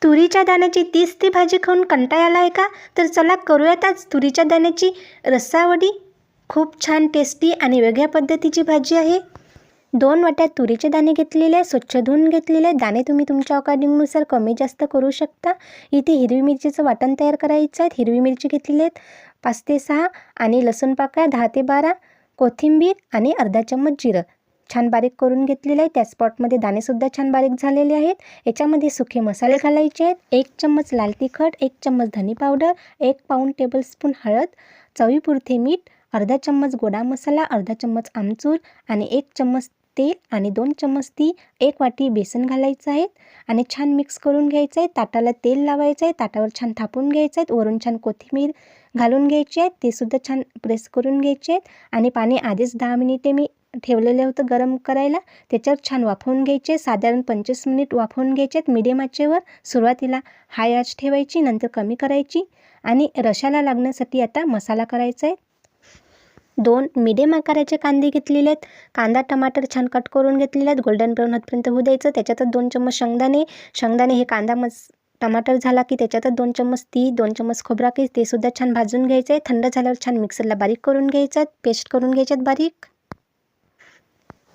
तुरीच्या दाण्याची तीच ती भाजी खाऊन कंटाळा आला आहे का? तर चला करूयात आज तुरीच्या दाण्याची रस्सावडी. खूप छान टेस्टी आणि वेगळ्या पद्धतीची भाजी आहे. 2 वाट्या तुरीचे दाणे घेतलेले आहे, स्वच्छ धुवून घेतलेले आहे. दाणे तुम्ही तुमच्या अकॉर्डिंगनुसार कमी जास्त करू शकता. इथे हिरवी मिरचीचं वाटण तयार करायचं आहे. हिरवी मिरची घेतलेली आहेत 5 ते 6 आणि लसूण पाकळ्या 10 ते 12, कोथिंबीर आणि अर्धा चम्मच जिरं छान बारीक करून घेतलेलं आहे. त्या स्पॉटमध्ये दाणेसुद्धा छान बारीक झालेले आहेत. याच्यामध्ये सुके मसाले घालायचे आहेत. 1 चम्मच लाल तिखट, 1 चम्मच धनी पावडर, 1 पाऊण टेबलस्पून हळद, चवीपुरते मीठ, अर्धा चम्मच गोडा मसाला, अर्धा चम्मच आमचूर आणि 1 चम्मच तेल आणि 2 चम्मच 1 वाटी बेसन घालायचं आहे आणि छान मिक्स करून घ्यायचं आहे. ताटाला तेल लावायचं आहे, ताटावर छान थापून घ्यायचं आहे. वरून छान कोथिंबीर घालून घ्यायची आहे, ते सुद्धा छान प्रेस करून घ्यायचे आहेत. आणि पाणी आधीच 10 मिनिटे मी ठेवलेलं होतं गरम करायला, त्याच्यावर छान वाफवून घ्यायचे. साधारण 25 मिनिट वाफवून घ्यायचे आहेत मीडियम आचेवर. सुरुवातीला हाय आच ठेवायची, नंतर कमी करायची. आणि रशाला लागण्यासाठी आता मसाला करायचा आहे. 2 मीडियम आकाराचे कांदे घेतलेले आहेत. कांदा टमाटर छान कट करून घेतलेले आहेत. गोल्डन ब्राऊन होतपर्यंत होऊ द्यायचं. त्याच्यातच 2 चम्मच शेंगदाणे हे कांदा टमाटर झाला की त्याच्यातच 2 चम्मच 2 चम्मच खोबरा की ते सुद्धा छान भाजून घ्यायचं आहे. थंड झाल्यावर छान मिक्सरला बारीक करून घ्यायचं आहे, पेस्ट करून घ्यायच्यात बारीक.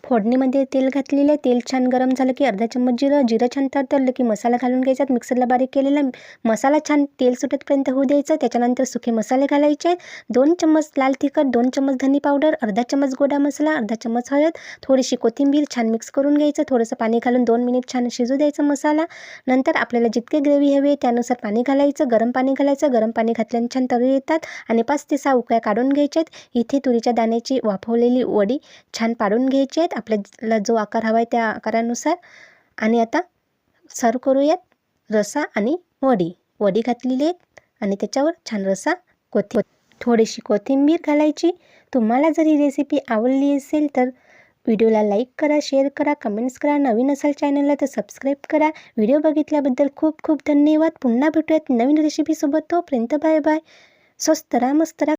फोडणीमध्ये तेल घातलेले आहे. तेल छान गरम झालं की अर्धा चम्मच जिरं छान तडतडलं की मसाला घालून घ्यायचा. मिक्सरला बारीक केलेला मसाला छान तेल सुटेपर्यंत होऊ द्यायचं. त्याच्यानंतर सुके मसाले घालायचे आहेत. 2 चम्मच लाल तिखट, 2 चम्मच धनी पावडर, अर्धा चम्मच गोडा मसाला, अर्धा चम्मच हळद, थोडीशी कोथिंबीर छान मिक्स करून घ्यायचं. थोडंसं पाणी घालून 2 मिनिट छान शिजू द्यायचं मसाला. नंतर आपल्याला जितके ग्रेव्ही हवी आहे त्यानुसार पाणी घालायचं. गरम पाणी घालायचं. गरम पाणी घातल्याने छान तळी येतात आणि 5 ते 6 उकळ्या काढून घ्यायच्या आहेत. इथे तुरीच्या दाण्याची वाफवलेली वडी छान पाडून घ्यायची आहेत आपल्याला जो आकार हवा आहे त्या आकारानुसार. आणि आता सर्व करूयात रस्सा आणि वडी घातलेली आहेत आणि त्याच्यावर छान रस्सा, थोडीशी कोथिंबीर घालायची. तुम्हाला जर ही रेसिपी आवडली असेल तर व्हिडिओला लाईक करा, शेअर करा, कमेंट्स करा. नवीन असाल चॅनलला तर सबस्क्राईब करा. व्हिडिओ बघितल्याबद्दल खूप खूप धन्यवाद. पुन्हा भेटूयात नवीन रेसिपीसोबत. तोपर्यंत बाय बाय. स्वस्त राहा, मस्त राहा.